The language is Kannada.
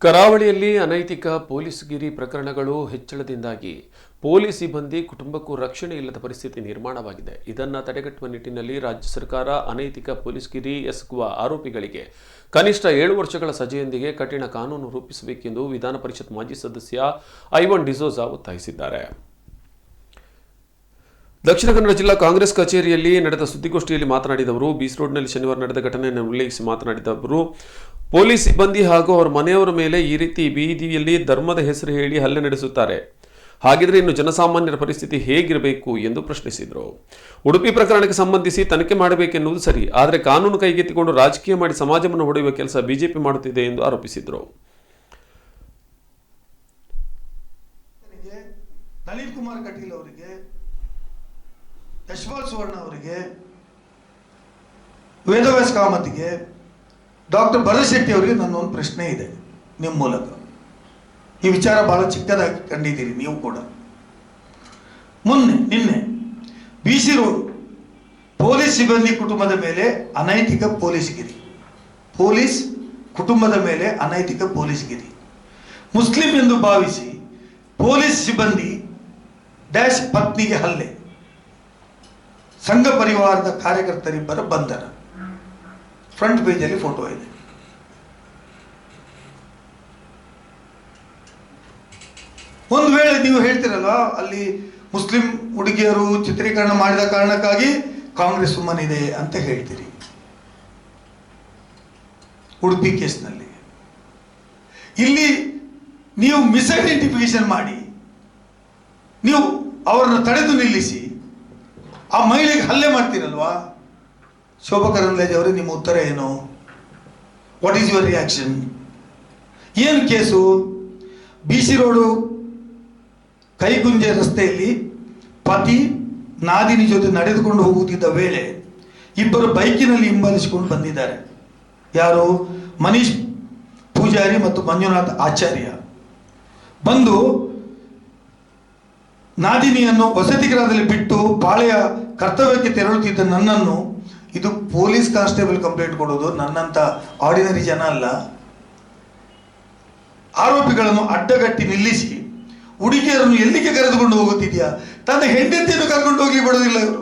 ಕರಾವಳಿಯಲ್ಲಿ ಅನೈತಿಕ ಪೊಲೀಸ್ಗಿರಿ ಪ್ರಕರಣಗಳು ಹೆಚ್ಚಳದಿಂದಾಗಿ ಪೊಲೀಸ್ ಸಿಬ್ಬಂದಿ ಕುಟುಂಬಕ್ಕೂ ರಕ್ಷಣೆ ಇಲ್ಲದ ಪರಿಸ್ಥಿತಿ ನಿರ್ಮಾಣವಾಗಿದೆ. ಇದನ್ನು ತಡೆಗಟ್ಟುವ ನಿಟ್ಟಿನಲ್ಲಿ ರಾಜ್ಯ ಸರ್ಕಾರ ಅನೈತಿಕ ಪೊಲೀಸ್ಗಿರಿ ಎಸಗುವ ಆರೋಪಿಗಳಿಗೆ ಕನಿಷ್ಠ 7 ವರ್ಷಗಳ ಸಜೆಯೊಂದಿಗೆ ಕಠಿಣ ಕಾನೂನು ರೂಪಿಸಬೇಕೆಂದು ವಿಧಾನ ಪರಿಷತ್ ಮಾಜಿ ಸದಸ್ಯ ಐವನ್ ಡಿಸೋಜಾ ಒತ್ತಾಯಿಸಿದ್ದಾರೆ. ದಕ್ಷಿಣ ಕನ್ನಡ ಜಿಲ್ಲಾ ಕಾಂಗ್ರೆಸ್ ಕಚೇರಿಯಲ್ಲಿ ನಡೆದ ಸುದ್ದಿಗೋಷ್ಠಿಯಲ್ಲಿ ಮಾತನಾಡಿದ ಅವರು, ಬೀಚ್ ರೋಡ್ನಲ್ಲಿ ಶನಿವಾರ ನಡೆದ ಘಟನೆಯನ್ನು ಉಲ್ಲೇಖಿಸಿ ಮಾತನಾಡಿದ ಅವರು, ಪೊಲೀಸ್ ಸಿಬ್ಬಂದಿ ಹಾಗೂ ಅವರ ಮನೆಯವರ ಮೇಲೆ ಈ ರೀತಿ ಬೀದಿಯಲ್ಲಿ ಧರ್ಮದ ಹೆಸರು ಹೇಳಿ ಹಲ್ಲೆ ನಡೆಸುತ್ತಾರೆ. ಹಾಗಿದ್ರೆ ಇನ್ನು ಜನಸಾಮಾನ್ಯರ ಪರಿಸ್ಥಿತಿ ಹೇಗಿರಬೇಕು ಎಂದು ಪ್ರಶ್ನಿಸಿದರು. ಉಡುಪಿ ಪ್ರಕರಣಕ್ಕೆ ಸಂಬಂಧಿಸಿ ತನಿಖೆ ಮಾಡಬೇಕೆನ್ನುವುದು ಸರಿ, ಆದರೆ ಕಾನೂನು ಕೈಗೆತ್ತಿಕೊಂಡು ರಾಜಕೀಯ ಮಾಡಿ ಸಮಾಜವನ್ನು ಹೊಡೆಯುವ ಕೆಲಸ ಬಿಜೆಪಿ ಮಾಡುತ್ತಿದೆ ಎಂದು ಆರೋಪಿಸಿದರು. ನಳಿನ್ ಕುಮಾರ್ ಕಟೀಲ್ ಅವರಿಗೆ, ಯಶಪಾಲ್ ಸುವರ್ಣ ಅವರಿಗೆ, ವೇದವ್ಯಾಸ್ ಕಾಮತ್ಗೆ, ಡಾಕ್ಟರ್ ಭರತ್ ಶೆಟ್ಟಿ ಅವರಿಗೆ ನನ್ನೊಂದು ಪ್ರಶ್ನೆ ಇದೆ ನಿಮ್ಮ ಮೂಲಕ. ಈ ವಿಚಾರ ಬಹಳ ಚಿಕ್ಕದಾಗಿ ಕಂಡಿದ್ದೀರಿ ನೀವು ಕೂಡ. ನಿನ್ನೆ ಬಿಸಿ ರೋಡ್ ಪೊಲೀಸ್ ಸಿಬ್ಬಂದಿ ಕುಟುಂಬದ ಮೇಲೆ ಅನೈತಿಕ ಪೊಲೀಸ್ಗಿರಿ, ಪೊಲೀಸ್ ಕುಟುಂಬದ ಮೇಲೆ ಅನೈತಿಕ ಪೊಲೀಸ್ಗಿರಿ, ಮುಸ್ಲಿಂ ಎಂದು ಭಾವಿಸಿ ಪೊಲೀಸ್ ಸಿಬ್ಬಂದಿ ಡ್ಯಾಶ್ ಪತ್ನಿಗೆ ಹಲ್ಲೆ, ಸಂಘ ಪರಿವಾರದ ಕಾರ್ಯಕರ್ತರಿಬ್ಬರ ಬಂಧನ. ಫ್ರಂಟ್ ಪೇಜಲ್ಲಿ ಫೋಟೋ ಇದೆ. ಒಂದು ವೇಳೆ ನೀವು ಹೇಳ್ತಿರಲ್ವಾ, ಅಲ್ಲಿ ಮುಸ್ಲಿಂ ಹುಡುಗಿಯರು ಚಿತ್ರೀಕರಣ ಮಾಡಿದ ಕಾರಣಕ್ಕಾಗಿ ಕಾಂಗ್ರೆಸ್ ಸುಮ್ಮನಿದೆ ಅಂತ ಹೇಳ್ತೀರಿ. ಉಡುಪಿ ಕೇಸ್ನಲ್ಲಿ ಇಲ್ಲಿ ನೀವು ಮಿಸ್ಐಡೆಂಟಿಫಿಕೇಶನ್ ಮಾಡಿ ನೀವು ಅವರನ್ನು ತಡೆದು ನಿಲ್ಲಿಸಿ ಆ ಮಹಿಳೆಗೆ ಹಲ್ಲೆ ಮಾಡ್ತೀರಲ್ವಾ. ಶೋಭಾ ಕರಂದ್ಲಾಜೆ ಅವರೇ, ನಿಮ್ಮ ಉತ್ತರ ಏನು? What is your reaction? ಏನು ಕೇಸು? ಬಿಸಿ ರೋಡು ಕೈಗುಂಜೆ ರಸ್ತೆಯಲ್ಲಿ ಪತಿ ನಾದಿನಿ ಜೊತೆ ನಡೆದುಕೊಂಡು ಹೋಗುತ್ತಿದ್ದ ವೇಳೆ ಇಬ್ಬರು ಬೈಕಿನಲ್ಲಿ ಹಿಂಬಾಲಿಸಿಕೊಂಡು ಬಂದಿದ್ದಾರೆ. ಯಾರು? ಮನೀಶ್ ಪೂಜಾರಿ ಮತ್ತು ಮಂಜುನಾಥ್ ಆಚಾರ್ಯ ಬಂದು ನಾದಿನಿಯನ್ನು ವಸತಿ ಗೃಹದಲ್ಲಿ ಬಿಟ್ಟು ಪಾಳೆಯ ಕರ್ತವ್ಯಕ್ಕೆ ತೆರಳುತ್ತಿದ್ದ ನನ್ನನ್ನು, ಇದು ಪೊಲೀಸ್ ಕಾನ್ಸ್ಟೇಬಲ್ ಕಂಪ್ಲೇಂಟ್ ಕೊಡೋದು, ನನ್ನಂತ ಆರ್ಡಿನರಿ ಜನ ಅಲ್ಲ, ಆರೋಪಿಗಳನ್ನು ಅಡ್ಡಗಟ್ಟಿ ನಿಲ್ಲಿಸಿ ಹುಡುಗಿಯರನ್ನು ಎಲ್ಲಿಗೆ ಕರೆದುಕೊಂಡು ಹೋಗುತ್ತಿದ್ಯಾ? ತನ್ನ ಹೆಂಡತಿಯನ್ನು ಕರ್ಕೊಂಡು ಹೋಗಿ ಬಿಡೋದಿಲ್ಲ ಇವರು.